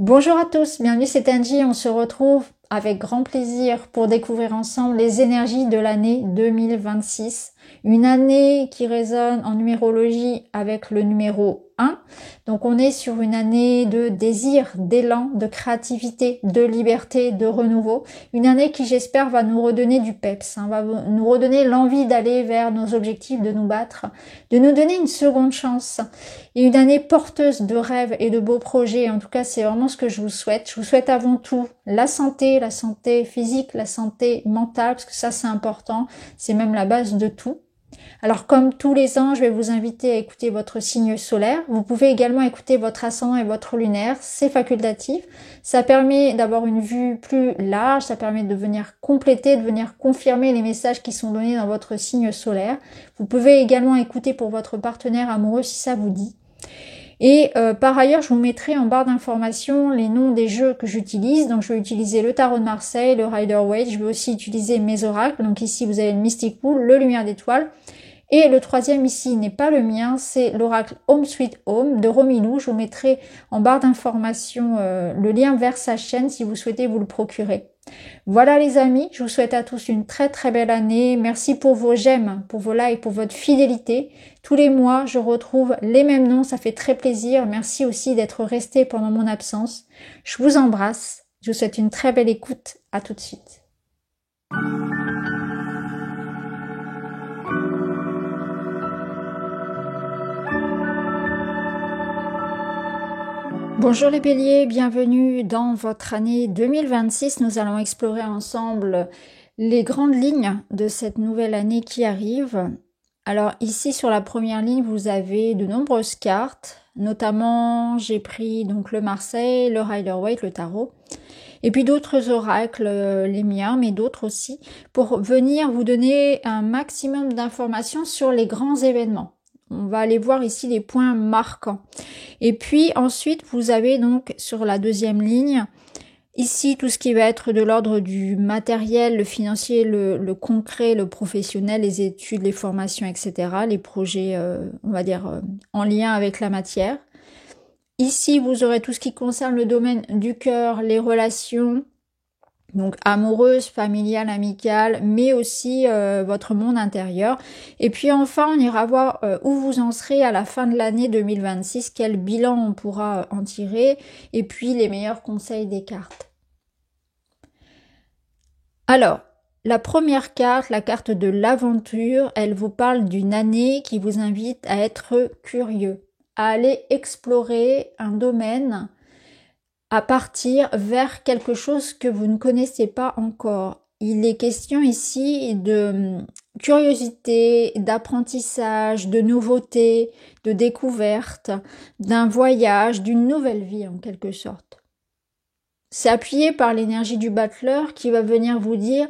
Bonjour à tous, bienvenue, c'est Angie. On se retrouve avec grand plaisir pour découvrir ensemble les énergies de l'année 2026. Une année qui résonne en numérologie avec le numéro 1. Donc on est sur une année de désir, d'élan, de créativité, de liberté, de renouveau. Une année qui j'espère va nous redonner du peps, va nous redonner l'envie d'aller vers nos objectifs, de nous battre, de nous donner une seconde chance. Et une année porteuse de rêves et de beaux projets. En tout cas, c'est vraiment ce que je vous souhaite. Je vous souhaite avant tout la santé physique, la santé mentale, parce que ça c'est important. C'est même la base de tout. Alors comme tous les ans, je vais vous inviter à écouter votre signe solaire. Vous pouvez également écouter votre ascendant et votre lunaire, c'est facultatif. Ça permet d'avoir une vue plus large, ça permet de venir compléter, de venir confirmer les messages qui sont donnés dans votre signe solaire. Vous pouvez également écouter pour votre partenaire amoureux si ça vous dit. Et par ailleurs, je vous mettrai en barre d'informations les noms des jeux que j'utilise. Donc je vais utiliser le tarot de Marseille, le Rider-Waite, je vais aussi utiliser mes oracles. Donc ici vous avez le Mystic Pool, le Lumière d'étoile. Et le troisième ici n'est pas le mien, c'est l'oracle Home Sweet Home de Romilou. Je vous mettrai en barre d'informations le lien vers sa chaîne si vous souhaitez vous le procurer. Voilà les amis, je vous souhaite à tous une très très belle année. Merci pour vos j'aime, pour vos likes, pour votre fidélité. Tous les mois, je retrouve les mêmes noms, ça fait très plaisir. Merci aussi d'être resté pendant mon absence. Je vous embrasse, je vous souhaite une très belle écoute. À tout de suite. Bonjour les béliers, bienvenue dans votre année 2026. Nous allons explorer ensemble les grandes lignes de cette nouvelle année qui arrive. Alors ici sur la première ligne, vous avez de nombreuses cartes. Notamment, j'ai pris donc le Marseille, le Rider-Waite, le tarot. Et puis d'autres oracles, les miens, mais d'autres aussi, pour venir vous donner un maximum d'informations sur les grands événements. On va aller voir ici les points marquants. Et puis ensuite, vous avez donc sur la deuxième ligne, ici tout ce qui va être de l'ordre du matériel, le financier, le concret, le professionnel, les études, les formations, etc. Les projets, on va dire, en lien avec la matière. Ici, vous aurez tout ce qui concerne le domaine du cœur, les relations, donc amoureuse, familiale, amicale, mais aussi votre monde intérieur. Et puis enfin, on ira voir où vous en serez à la fin de l'année 2026, quel bilan on pourra en tirer, et puis les meilleurs conseils des cartes. Alors, la première carte, la carte de l'aventure, elle vous parle d'une année qui vous invite à être curieux, à aller explorer un domaine, à partir vers quelque chose que vous ne connaissez pas encore. Il est question ici de curiosité, d'apprentissage, de nouveauté, de découverte, d'un voyage, d'une nouvelle vie en quelque sorte. C'est appuyé par l'énergie du battleur qui va venir vous dire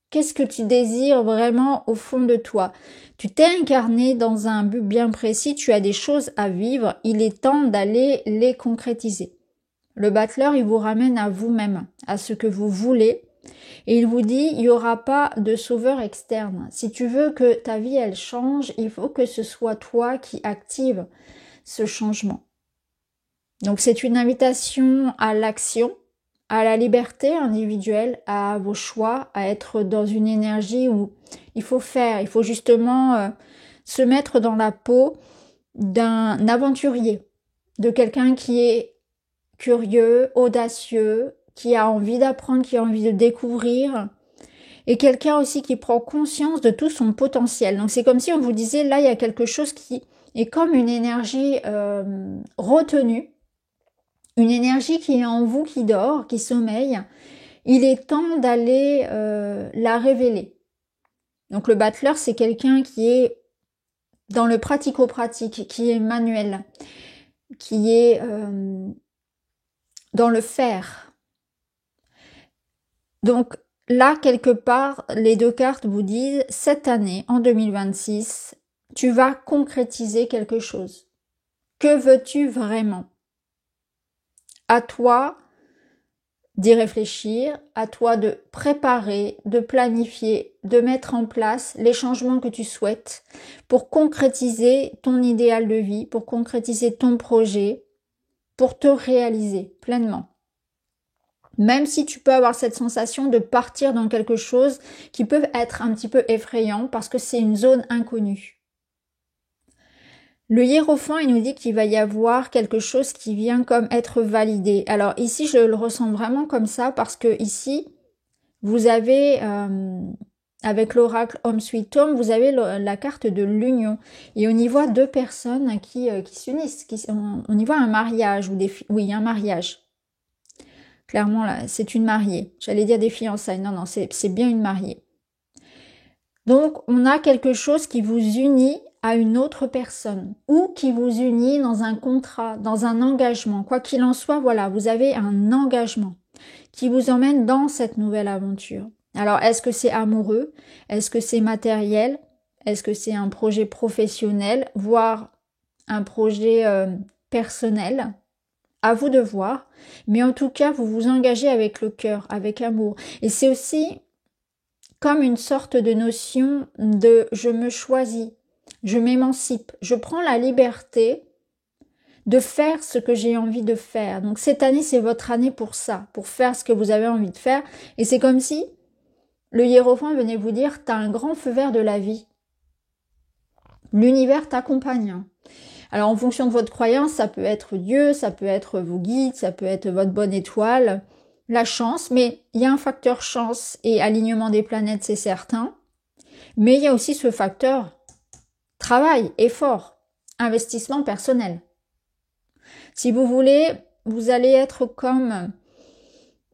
qu'est-ce que tu désires vraiment au fond de toi. Tu t'es incarné dans un but bien précis, tu as des choses à vivre, il est temps d'aller les concrétiser. Le battleur, il vous ramène à vous-même, à ce que vous voulez. Et il vous dit, il n'y aura pas de sauveur externe. Si tu veux que ta vie, elle change, il faut que ce soit toi qui active ce changement. Donc c'est une invitation à l'action, à la liberté individuelle, à vos choix, à être dans une énergie où il faut faire, il faut justement se mettre dans la peau d'un aventurier, de quelqu'un qui est curieux, audacieux, qui a envie d'apprendre, qui a envie de découvrir, et quelqu'un aussi qui prend conscience de tout son potentiel. Donc c'est comme si on vous disait, là il y a quelque chose qui est comme une énergie retenue, une énergie qui est en vous, qui dort, qui sommeille. Il est temps d'aller la révéler. Donc le battleur, c'est quelqu'un qui est dans le pratico-pratique, qui est manuel, qui est dans le faire. Donc là, quelque part, les deux cartes vous disent, cette année, en 2026, tu vas concrétiser quelque chose. Que veux-tu vraiment? À toi d'y réfléchir, à toi de préparer, de planifier, de mettre en place les changements que tu souhaites pour concrétiser ton idéal de vie, pour concrétiser ton projet, pour te réaliser pleinement. Même si tu peux avoir cette sensation de partir dans quelque chose qui peut être un petit peu effrayant parce que c'est une zone inconnue. Le hiérophant, il nous dit qu'il va y avoir quelque chose qui vient comme être validé. Alors ici, je le ressens vraiment comme ça parce que ici, vous avez, avec l'oracle Home Sweet Home, vous avez la carte de l'union. Et on y voit deux personnes qui s'unissent. On y voit un mariage, oui, un mariage. Clairement, là, c'est une mariée. J'allais dire des fiançailles. Non, non, c'est bien une mariée. Donc, on a quelque chose qui vous unit à une autre personne ou qui vous unit dans un contrat, dans un engagement. Quoi qu'il en soit, voilà, vous avez un engagement qui vous emmène dans cette nouvelle aventure. Alors, est-ce que c'est amoureux? Est-ce que c'est matériel? Est-ce que c'est un projet professionnel, voire un projet personnel? À vous de voir, mais en tout cas, vous vous engagez avec le cœur, avec amour. Et c'est aussi comme une sorte de notion de je me choisis, je m'émancipe, je prends la liberté de faire ce que j'ai envie de faire. Donc cette année, c'est votre année pour ça, pour faire ce que vous avez envie de faire. Et c'est comme si le hiérophant venait vous dire, t'as un grand feu vert de la vie. L'univers t'accompagne. Alors en fonction de votre croyance, ça peut être Dieu, ça peut être vos guides, ça peut être votre bonne étoile, la chance, mais il y a un facteur chance et alignement des planètes, c'est certain. Mais il y a aussi ce facteur travail, effort, investissement personnel. Si vous voulez, vous allez être comme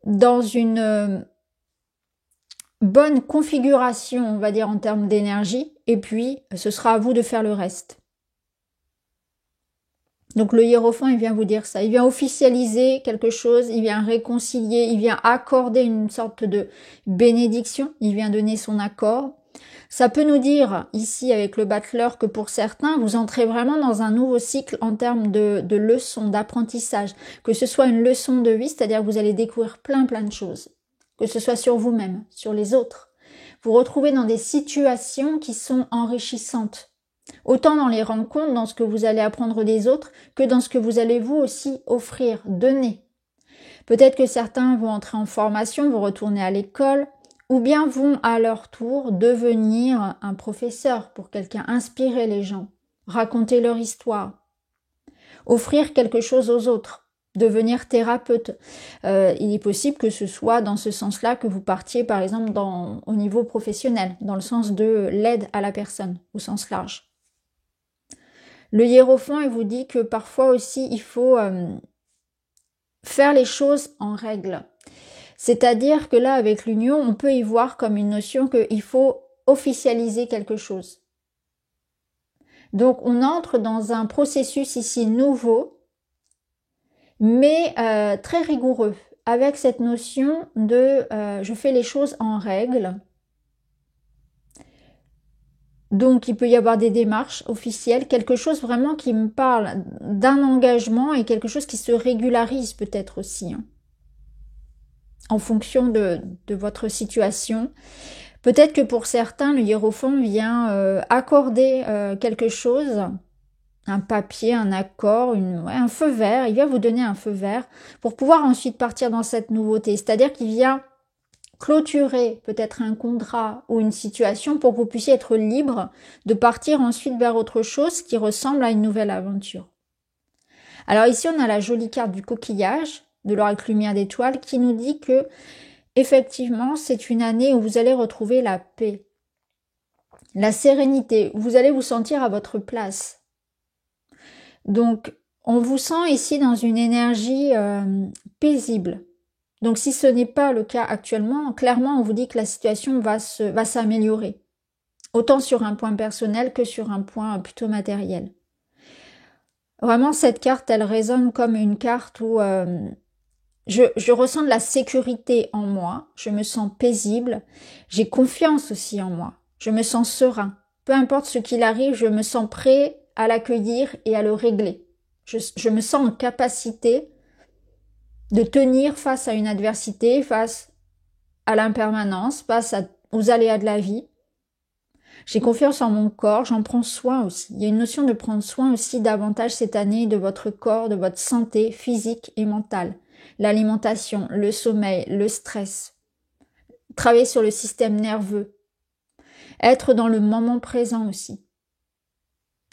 dans une bonne configuration, on va dire en termes d'énergie, et puis ce sera à vous de faire le reste. Donc le hiérophant, il vient vous dire ça. Il vient officialiser quelque chose, il vient réconcilier, il vient accorder une sorte de bénédiction, il vient donner son accord. Ça peut nous dire, ici avec le battleur, que pour certains, vous entrez vraiment dans un nouveau cycle en termes de leçons, d'apprentissage. Que ce soit une leçon de vie, c'est-à-dire que vous allez découvrir plein de choses. Que ce soit sur vous-même, sur les autres. Vous retrouvez dans des situations qui sont enrichissantes. Autant dans les rencontres, dans ce que vous allez apprendre des autres, que dans ce que vous allez vous aussi offrir, donner. Peut-être que certains vont entrer en formation, vont retourner à l'école, ou bien vont à leur tour devenir un professeur pour quelqu'un, inspirer les gens, raconter leur histoire, offrir quelque chose aux autres, devenir thérapeute. Il est possible que ce soit dans ce sens-là que vous partiez par exemple au niveau professionnel, dans le sens de l'aide à la personne, au sens large. Le hiérophant, il vous dit que parfois aussi il faut faire les choses en règle. C'est-à-dire que là, avec l'union, on peut y voir comme une notion qu'il faut officialiser quelque chose. Donc, on entre dans un processus ici nouveau, mais très rigoureux, avec cette notion de je fais les choses en règle. Donc, il peut y avoir des démarches officielles, quelque chose vraiment qui me parle d'un engagement et quelque chose qui se régularise peut-être aussi, hein, en fonction de votre situation. Peut-être que pour certains, le hiérophant vient accorder quelque chose, un papier, un accord, un feu vert. Il vient vous donner un feu vert pour pouvoir ensuite partir dans cette nouveauté. C'est-à-dire qu'il vient clôturer peut-être un contrat ou une situation pour que vous puissiez être libre de partir ensuite vers autre chose qui ressemble à une nouvelle aventure. Alors ici, on a la jolie carte du coquillage de l'oracle lumière d'étoiles qui nous dit que effectivement, c'est une année où vous allez retrouver la paix, la sérénité, où vous allez vous sentir à votre place. Donc, on vous sent ici dans une énergie paisible. Donc, si ce n'est pas le cas actuellement, clairement, on vous dit que la situation va s'améliorer. Autant sur un point personnel que sur un point plutôt matériel. Vraiment, cette carte, elle résonne comme une carte où je ressens de la sécurité en moi, je me sens paisible, j'ai confiance aussi en moi, je me sens serein. Peu importe ce qu'il arrive, je me sens prêt à l'accueillir et à le régler. Je me sens en capacité de tenir face à une adversité, face à l'impermanence, face aux aléas de la vie. J'ai confiance en mon corps, j'en prends soin aussi. Il y a une notion de prendre soin aussi davantage cette année de votre corps, de votre santé physique et mentale. l'alimentation, le sommeil, le stress. Travailler sur le système nerveux. Être dans le moment présent aussi.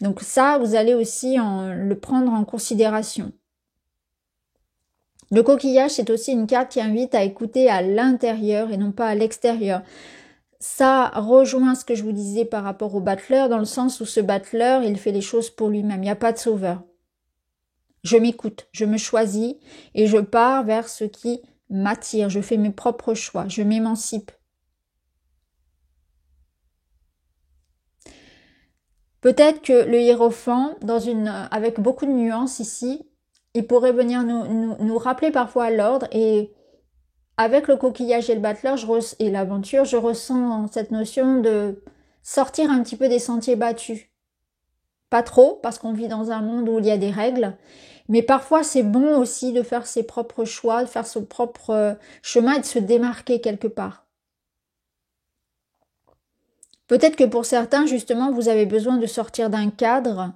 Donc ça, vous allez aussi le prendre en considération. Le coquillage, c'est aussi une carte qui invite à écouter à l'intérieur et non pas à l'extérieur. Ça rejoint ce que je vous disais par rapport au battleur, dans le sens où ce battleur, il fait les choses pour lui-même. Il n'y a pas de sauveur. Je m'écoute, je me choisis et je pars vers ce qui m'attire. Je fais mes propres choix, je m'émancipe. Peut-être que le hiérophant, avec beaucoup de nuances ici, il pourrait venir nous rappeler parfois à l'ordre, et avec le coquillage et le battleur et l'aventure, je ressens cette notion de sortir un petit peu des sentiers battus. Pas trop, parce qu'on vit dans un monde où il y a des règles, mais parfois c'est bon aussi de faire ses propres choix, de faire son propre chemin et de se démarquer quelque part. Peut-être que pour certains, justement, vous avez besoin de sortir d'un cadre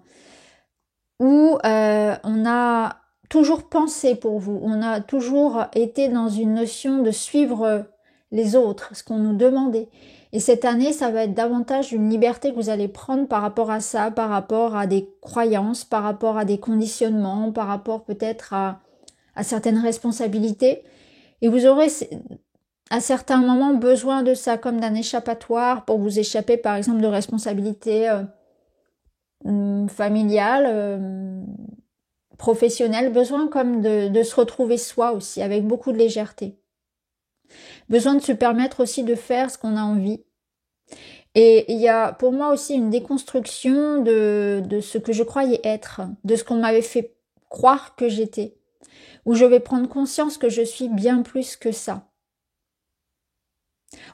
où on a toujours pensé pour vous, on a toujours été dans une notion de suivre les autres, ce qu'on nous demandait. Et cette année, ça va être davantage une liberté que vous allez prendre par rapport à ça, par rapport à des croyances, par rapport à des conditionnements, par rapport peut-être à certaines responsabilités. Et vous aurez à certains moments besoin de ça, comme d'un échappatoire pour vous échapper par exemple de responsabilités familiales, professionnelles, besoin comme de se retrouver soi aussi, avec beaucoup de légèreté. Besoin de se permettre aussi de faire ce qu'on a envie. Et il y a pour moi aussi une déconstruction de ce que je croyais être, de ce qu'on m'avait fait croire que j'étais, où je vais prendre conscience que je suis bien plus que ça.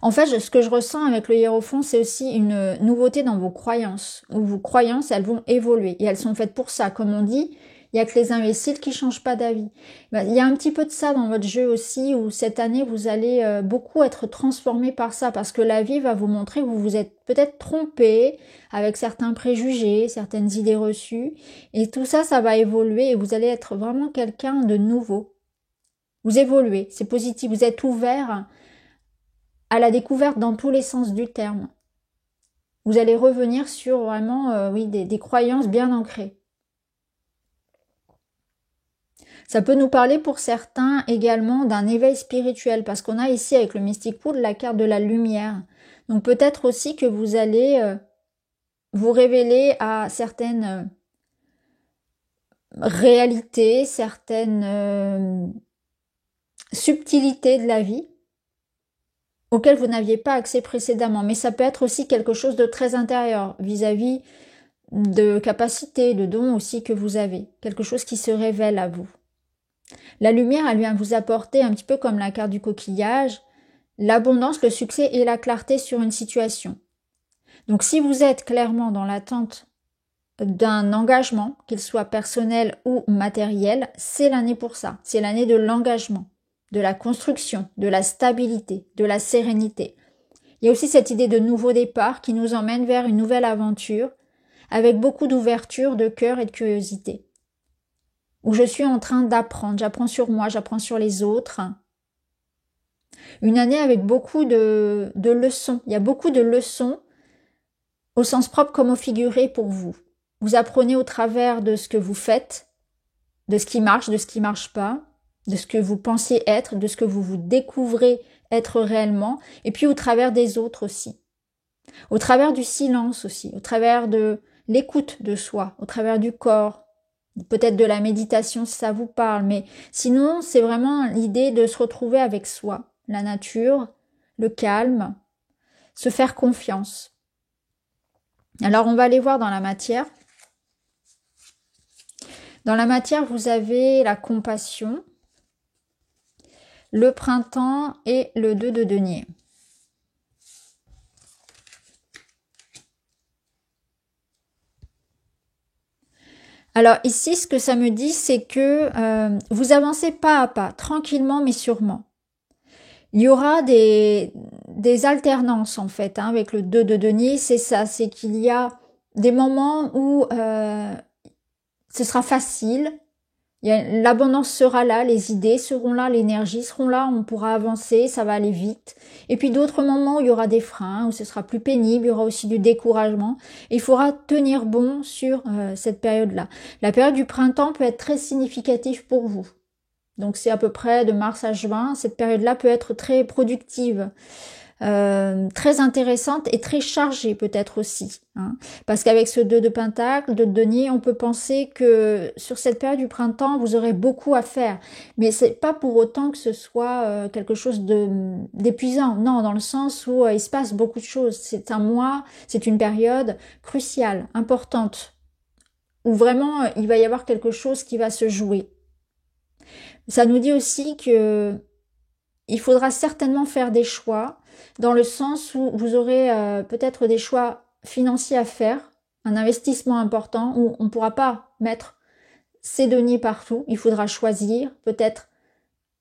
En fait, ce que je ressens avec le hiérophant, c'est aussi une nouveauté dans vos croyances, où vos croyances, elles vont évoluer, et elles sont faites pour ça. Comme on dit, il y a que les imbéciles qui changent pas d'avis. Il y a un petit peu de ça dans votre jeu aussi, où cette année, vous allez beaucoup être transformé par ça, parce que la vie va vous montrer que vous vous êtes peut-être trompé avec certains préjugés, certaines idées reçues, et tout ça, ça va évoluer, et vous allez être vraiment quelqu'un de nouveau. Vous évoluez, c'est positif, vous êtes ouvert à la découverte dans tous les sens du terme. Vous allez revenir sur vraiment des croyances bien ancrées. Ça peut nous parler pour certains également d'un éveil spirituel, parce qu'on a ici avec le Mystic Pool la carte de la lumière. Donc peut-être aussi que vous allez vous révéler à certaines réalités, certaines subtilités de la vie, auquel vous n'aviez pas accès précédemment. Mais ça peut être aussi quelque chose de très intérieur, vis-à-vis de capacités, de dons aussi que vous avez. Quelque chose qui se révèle à vous. La lumière, elle vient vous apporter, un petit peu comme la carte du coquillage, l'abondance, le succès et la clarté sur une situation. Donc si vous êtes clairement dans l'attente d'un engagement, qu'il soit personnel ou matériel, c'est l'année pour ça. C'est l'année de l'engagement, de la construction, de la stabilité, de la sérénité. Il y a aussi cette idée de nouveau départ qui nous emmène vers une nouvelle aventure avec beaucoup d'ouverture, de cœur et de curiosité. Où je suis en train d'apprendre, j'apprends sur moi, j'apprends sur les autres. Une année avec beaucoup de leçons. Il y a beaucoup de leçons au sens propre comme au figuré pour vous. Vous apprenez au travers de ce que vous faites, de ce qui marche, de ce qui marche pas, de ce que vous pensiez être, de ce que vous vous découvrez être réellement, et puis au travers des autres aussi. Au travers du silence aussi, au travers de l'écoute de soi, au travers du corps, peut-être de la méditation si ça vous parle, mais sinon c'est vraiment l'idée de se retrouver avec soi, la nature, le calme, se faire confiance. Alors on va aller voir dans la matière. Dans la matière, vous avez la compassion, le printemps et le 2 de denier. Alors ici, ce que ça me dit, c'est que vous avancez pas à pas, tranquillement mais sûrement. Il y aura des alternances en fait avec le 2 de denier, c'est ça, c'est qu'il y a des moments où ce sera facile, L'abondance sera là, les idées seront là, l'énergie seront là, on pourra avancer, ça va aller vite. Et puis d'autres moments où il y aura des freins, où ce sera plus pénible, il y aura aussi du découragement. Il faudra tenir bon sur cette période-là. La période du printemps peut être très significative pour vous. Donc c'est à peu près de mars à juin. Cette période-là peut être très productive. Très intéressante et très chargée peut-être aussi. Hein. Parce qu'avec ce 2 de Pentacle, de denier, on peut penser que sur cette période du printemps, vous aurez beaucoup à faire. Mais c'est pas pour autant que ce soit quelque chose d'épuisant. Non, dans le sens où il se passe beaucoup de choses. C'est un mois, c'est une période cruciale, importante, où vraiment il va y avoir quelque chose qui va se jouer. Ça nous dit aussi que il faudra certainement faire des choix dans le sens où vous aurez peut-être des choix financiers à faire, un investissement important où on ne pourra pas mettre ses deniers partout. Il faudra choisir, peut-être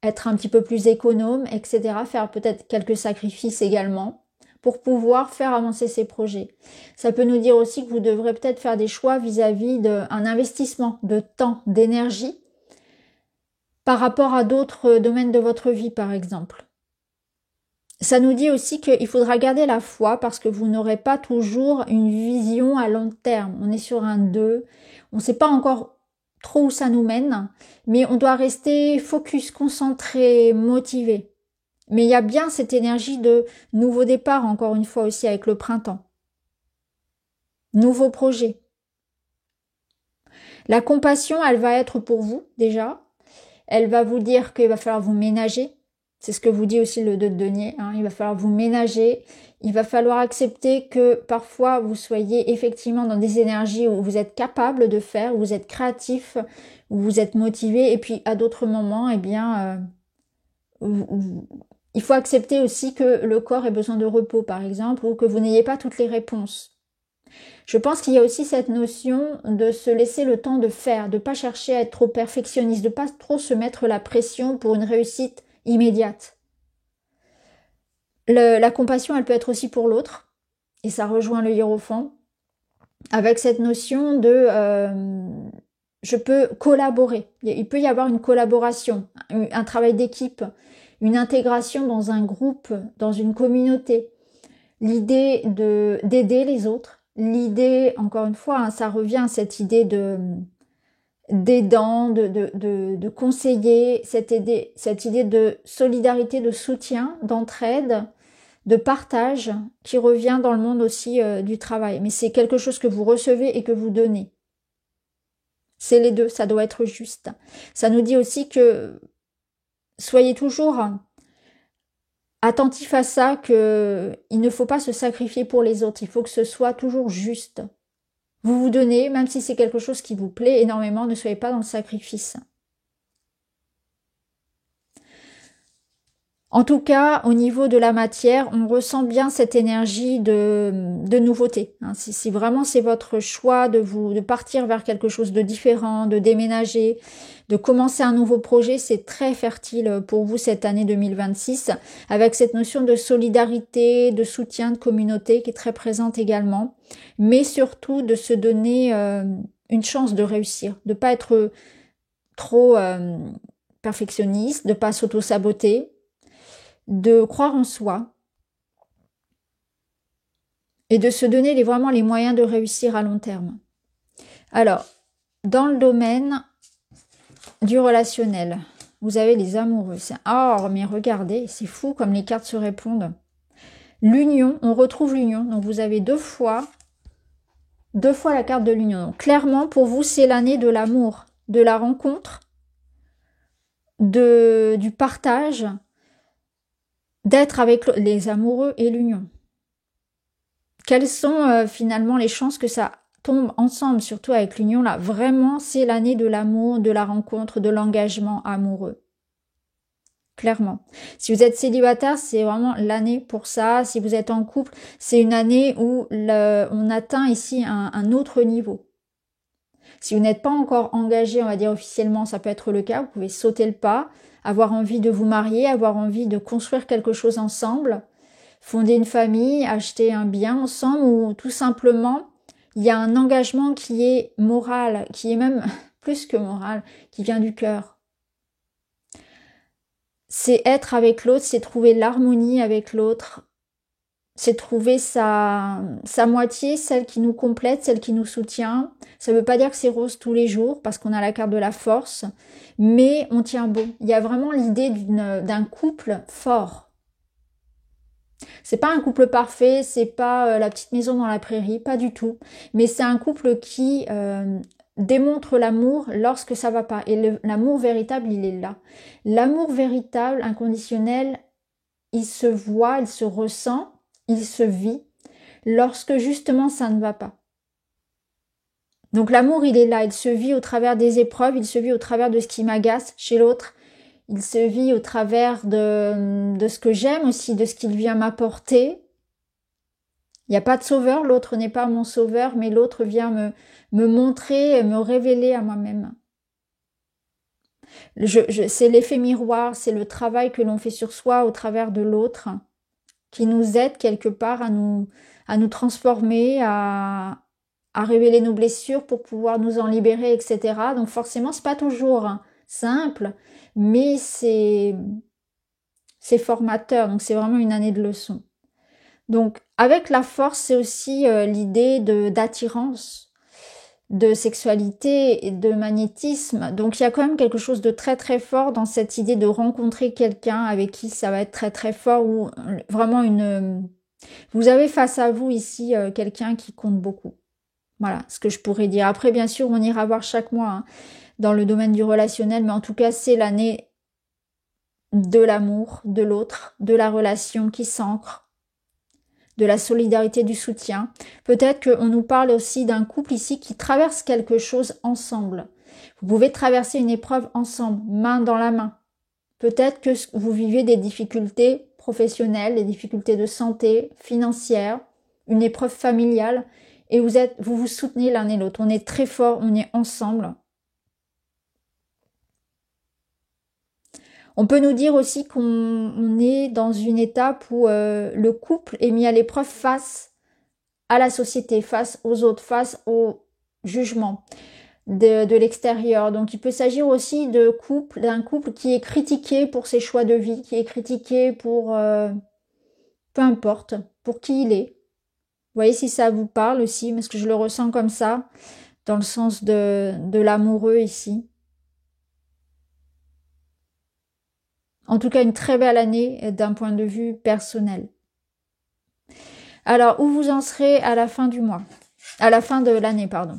être un petit peu plus économe, etc. Faire peut-être quelques sacrifices également pour pouvoir faire avancer ces projets. Ça peut nous dire aussi que vous devrez peut-être faire des choix vis-à-vis d'un investissement de temps, d'énergie par rapport à d'autres domaines de votre vie, par exemple. Ça nous dit aussi qu'il faudra garder la foi parce que vous n'aurez pas toujours une vision à long terme. On est sur un 2, on ne sait pas encore trop où ça nous mène, mais on doit rester focus, concentré, motivé. Mais il y a bien cette énergie de nouveau départ, encore une fois aussi avec le printemps. Nouveau projet. La compassion, elle va être pour vous déjà. Elle va vous dire qu'il va falloir vous ménager. C'est ce que vous dit aussi le 2 de denier. Hein. Il va falloir vous ménager. Il va falloir accepter que parfois vous soyez effectivement dans des énergies où vous êtes capable de faire, où vous êtes créatif, où vous êtes motivé. Et puis à d'autres moments, eh bien, il faut accepter aussi que le corps ait besoin de repos, par exemple, ou que vous n'ayez pas toutes les réponses. Je pense qu'il y a aussi cette notion de se laisser le temps de faire, de ne pas chercher à être trop perfectionniste, de ne pas trop se mettre la pression pour une réussite immédiate. La compassion, elle peut être aussi pour l'autre, et ça rejoint le hiérophant, avec cette notion de je peux collaborer. Il peut y avoir une collaboration, un travail d'équipe, une intégration dans un groupe, dans une communauté. L'idée d'aider les autres. L'idée, encore une fois, hein, ça revient à cette idée d'aidant, de conseiller, cette idée de solidarité, de soutien, d'entraide, de partage qui revient dans le monde aussi du travail. Mais c'est quelque chose que vous recevez et que vous donnez. C'est les deux, ça doit être juste. Ça nous dit aussi que soyez toujours attentif à ça, que il ne faut pas se sacrifier pour les autres, il faut que ce soit toujours juste. Vous vous donnez, même si c'est quelque chose qui vous plaît énormément, ne soyez pas dans le sacrifice. En tout cas, au niveau de la matière, on ressent bien cette énergie de nouveauté. Hein. Si vraiment c'est votre choix de partir vers quelque chose de différent, de déménager, de commencer un nouveau projet, c'est très fertile pour vous cette année 2026, avec cette notion de solidarité, de soutien, de communauté qui est très présente également, mais surtout de se donner une chance de réussir, de pas être trop perfectionniste, de pas s'auto-saboter, de croire en soi et de se donner vraiment les moyens de réussir à long terme. Alors, dans le domaine du relationnel, vous avez les amoureux. Oh, mais regardez, c'est fou comme les cartes se répondent. L'union, on retrouve l'union. Donc, vous avez deux fois la carte de l'union. Donc, clairement, pour vous, c'est l'année de l'amour, de la rencontre, du partage, d'être avec les amoureux et l'union. Quelles sont finalement les chances que ça tombe ensemble, surtout avec l'union là? Vraiment, c'est l'année de l'amour, de la rencontre, de l'engagement amoureux. Clairement. Si vous êtes célibataire, c'est vraiment l'année pour ça. Si vous êtes en couple, c'est une année où on atteint ici un autre niveau. Si vous n'êtes pas encore engagé, on va dire officiellement, ça peut être le cas. Vous pouvez sauter le pas, avoir envie de vous marier, avoir envie de construire quelque chose ensemble, fonder une famille, acheter un bien ensemble, ou tout simplement, il y a un engagement qui est moral, qui est même plus que morale, qui vient du cœur. C'est être avec l'autre, c'est trouver l'harmonie avec l'autre, c'est trouver sa moitié, celle qui nous complète, celle qui nous soutient. Ça ne veut pas dire que c'est rose tous les jours, parce qu'on a la carte de la force, mais on tient bon. Il y a vraiment l'idée d'un couple fort. C'est pas un couple parfait, c'est pas la petite maison dans la prairie, pas du tout. Mais c'est un couple qui démontre l'amour lorsque ça va pas. Et l'amour véritable, il est là. L'amour véritable, inconditionnel, il se voit, il se ressent, il se vit lorsque justement ça ne va pas. Donc l'amour, il est là, il se vit au travers des épreuves, il se vit au travers de ce qui m'agace chez l'autre, il se vit au travers de ce que j'aime aussi, de ce qu'il vient m'apporter. Il n'y a pas de sauveur, l'autre n'est pas mon sauveur, mais l'autre vient me montrer, me révéler à moi-même. C'est l'effet miroir, c'est le travail que l'on fait sur soi au travers de l'autre qui nous aide quelque part à nous transformer, à révéler nos blessures pour pouvoir nous en libérer, etc. Donc forcément, c'est pas toujours simple, mais c'est formateur, donc c'est vraiment une année de leçons. Donc avec la force, c'est aussi l'idée d'attirance, de sexualité et de magnétisme. Donc il y a quand même quelque chose de très très fort dans cette idée de rencontrer quelqu'un avec qui ça va être très très fort ou vraiment vous avez face à vous ici quelqu'un qui compte beaucoup. Voilà ce que je pourrais dire. Après bien sûr on ira voir chaque mois dans le domaine du relationnel, mais en tout cas c'est l'année de l'amour, de l'autre, de la relation qui s'ancre, de la solidarité, du soutien. Peut-être qu'on nous parle aussi d'un couple ici qui traverse quelque chose ensemble. Vous pouvez traverser une épreuve ensemble, main dans la main. Peut-être que vous vivez des difficultés professionnelles, des difficultés de santé, financières, une épreuve familiale, et vous vous soutenez l'un et l'autre. On est très fort, on est ensemble. On peut nous dire aussi qu'on est dans une étape où le couple est mis à l'épreuve face à la société, face aux autres, face au jugement de l'extérieur. Donc il peut s'agir aussi d'un couple qui est critiqué pour ses choix de vie, qui est critiqué pour peu importe, pour qui il est. Vous voyez si ça vous parle aussi, parce que je le ressens comme ça, dans le sens de l'amoureux ici. En tout cas, une très belle année d'un point de vue personnel. Alors, où vous en serez à la fin du mois? À la fin de l'année, pardon.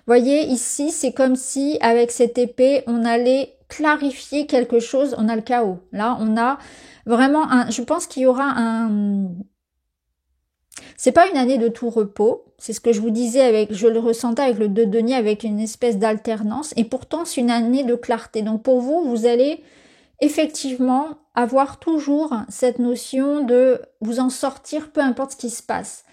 Voyez, ici, c'est comme si, avec cette épée, on allait clarifier quelque chose. On a le chaos. Là, on a vraiment je pense qu'il y aura c'est pas une année de tout repos. C'est ce que je vous disais je le ressentais avec le 2 de denier, avec une espèce d'alternance. Et pourtant, c'est une année de clarté. Donc, pour vous, vous allez effectivement avoir toujours cette notion de vous en sortir, peu importe ce qui se passe.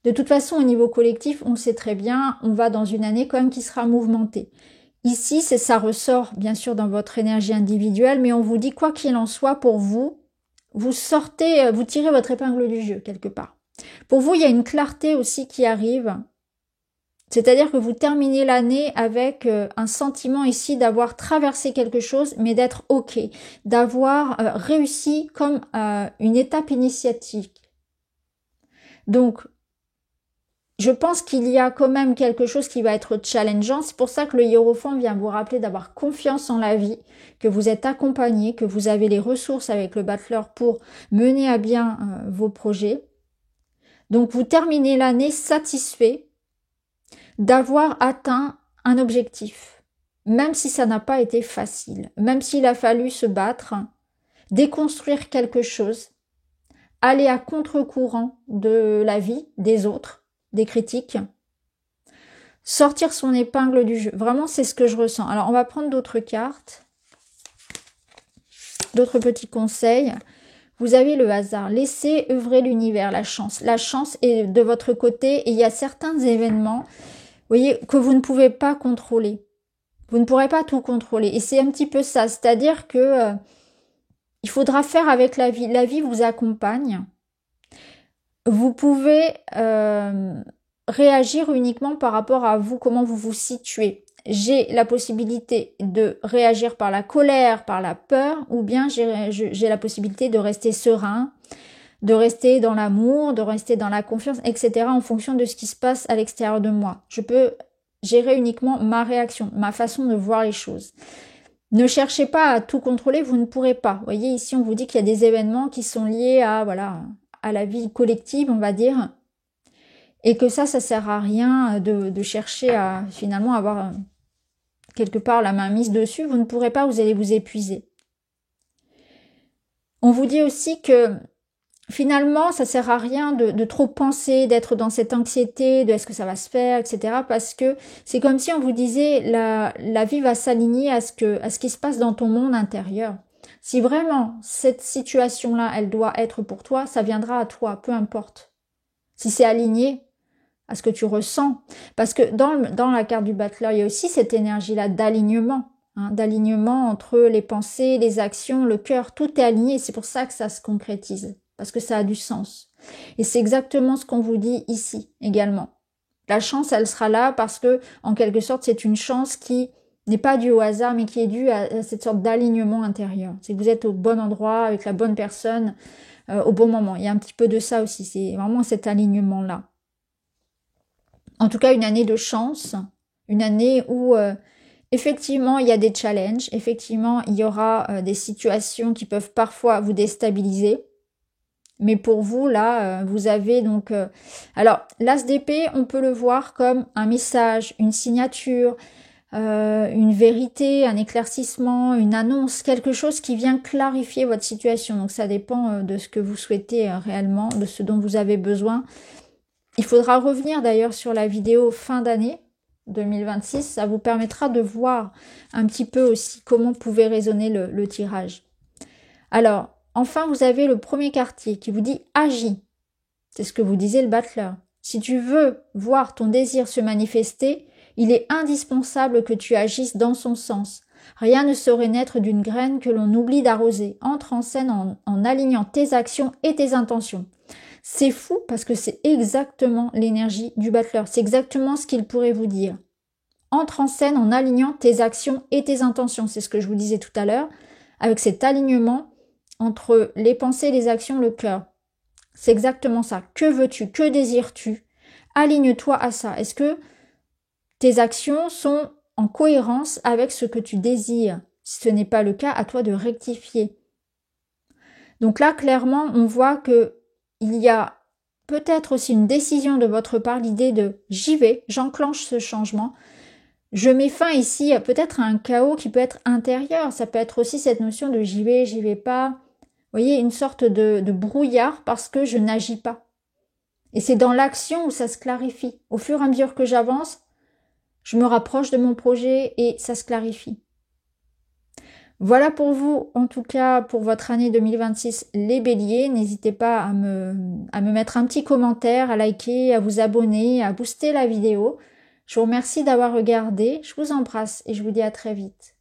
De toute façon, au niveau collectif, on le sait très bien, on va dans une année quand même qui sera mouvementée. Ici, ça ressort bien sûr dans votre énergie individuelle, mais on vous dit quoi qu'il en soit pour vous, vous tirez votre épingle du jeu quelque part. Pour vous, il y a une clarté aussi qui arrive, c'est-à-dire que vous terminez l'année avec un sentiment ici d'avoir traversé quelque chose, mais d'être OK, d'avoir réussi comme une étape initiatique. Donc, je pense qu'il y a quand même quelque chose qui va être challengeant. C'est pour ça que le hiérophant vient vous rappeler d'avoir confiance en la vie, que vous êtes accompagné, que vous avez les ressources avec le battleur pour mener à bien vos projets. Donc, vous terminez l'année satisfait d'avoir atteint un objectif, même si ça n'a pas été facile, même s'il a fallu se battre, déconstruire quelque chose, aller à contre-courant de la vie, des autres, des critiques, sortir son épingle du jeu. Vraiment, c'est ce que je ressens. Alors, on va prendre d'autres cartes, d'autres petits conseils. Vous avez le hasard. Laissez œuvrer l'univers, la chance. La chance est de votre côté et il y a certains événements, vous voyez, que vous ne pouvez pas contrôler. Vous ne pourrez pas tout contrôler. Et c'est un petit peu ça. C'est-à-dire que il faudra faire avec la vie. La vie vous accompagne. vous pouvez réagir uniquement par rapport à vous, comment vous vous situez. J'ai la possibilité de réagir par la colère, par la peur, ou bien j'ai la possibilité de rester serein, de rester dans l'amour, de rester dans la confiance, etc. en fonction de ce qui se passe à l'extérieur de moi. Je peux gérer uniquement ma réaction, ma façon de voir les choses. Ne cherchez pas à tout contrôler, vous ne pourrez pas. Vous voyez, ici, on vous dit qu'il y a des événements qui sont liés à, voilà, à la vie collective, on va dire, et que ça sert à rien de chercher à, finalement, avoir quelque part la main mise dessus. Vous ne pourrez pas, vous allez vous épuiser. On vous dit aussi que, finalement, ça sert à rien de trop penser, d'être dans cette anxiété, de est-ce que ça va se faire, etc. Parce que c'est comme si on vous disait la vie va s'aligner à ce qui se passe dans ton monde intérieur. Si vraiment cette situation-là, elle doit être pour toi, ça viendra à toi, peu importe. Si c'est aligné à ce que tu ressens. Parce que dans la carte du Battleur, il y a aussi cette énergie-là d'alignement. D'alignement entre les pensées, les actions, le cœur. Tout est aligné. C'est pour ça que ça se concrétise. Parce que ça a du sens. Et c'est exactement ce qu'on vous dit ici également. La chance, elle sera là parce que, en quelque sorte, c'est une chance qui n'est pas due au hasard, mais qui est due à cette sorte d'alignement intérieur. C'est que vous êtes au bon endroit, avec la bonne personne, au bon moment. Il y a un petit peu de ça aussi. C'est vraiment cet alignement-là. En tout cas, une année de chance. Une année où, effectivement, il y a des challenges. Effectivement, il y aura des situations qui peuvent parfois vous déstabiliser. Mais pour vous, là, vous avez donc... alors, l'as d'épée, on peut le voir comme un message, une signature, une vérité, un éclaircissement, une annonce, quelque chose qui vient clarifier votre situation. Donc, ça dépend de ce que vous souhaitez réellement, de ce dont vous avez besoin. Il faudra revenir d'ailleurs sur la vidéo fin d'année 2026. Ça vous permettra de voir un petit peu aussi comment pouvait résonner le tirage. Alors, enfin, vous avez le premier quartier qui vous dit « agis ». C'est ce que vous disait le Battleur. Si tu veux voir ton désir se manifester, il est indispensable que tu agisses dans son sens. Rien ne saurait naître d'une graine que l'on oublie d'arroser. Entre en scène en alignant tes actions et tes intentions. C'est fou parce que c'est exactement l'énergie du Battleur. C'est exactement ce qu'il pourrait vous dire. Entre en scène en alignant tes actions et tes intentions. C'est ce que je vous disais tout à l'heure. Avec cet alignement entre les pensées, les actions, le cœur. C'est exactement ça. Que veux-tu? Que désires-tu? Aligne-toi à ça. Est-ce que tes actions sont en cohérence avec ce que tu désires? Si ce n'est pas le cas, à toi de rectifier. Donc là, clairement, on voit que il y a peut-être aussi une décision de votre part, l'idée de j'y vais, j'enclenche ce changement. Je mets fin ici à peut-être un chaos qui peut être intérieur. Ça peut être aussi cette notion de j'y vais pas. Vous voyez, une sorte de brouillard parce que je n'agis pas. Et c'est dans l'action où ça se clarifie. Au fur et à mesure que j'avance, je me rapproche de mon projet et ça se clarifie. Voilà pour vous, en tout cas pour votre année 2026, les béliers. N'hésitez pas à me mettre un petit commentaire, à liker, à vous abonner, à booster la vidéo. Je vous remercie d'avoir regardé, je vous embrasse et je vous dis à très vite.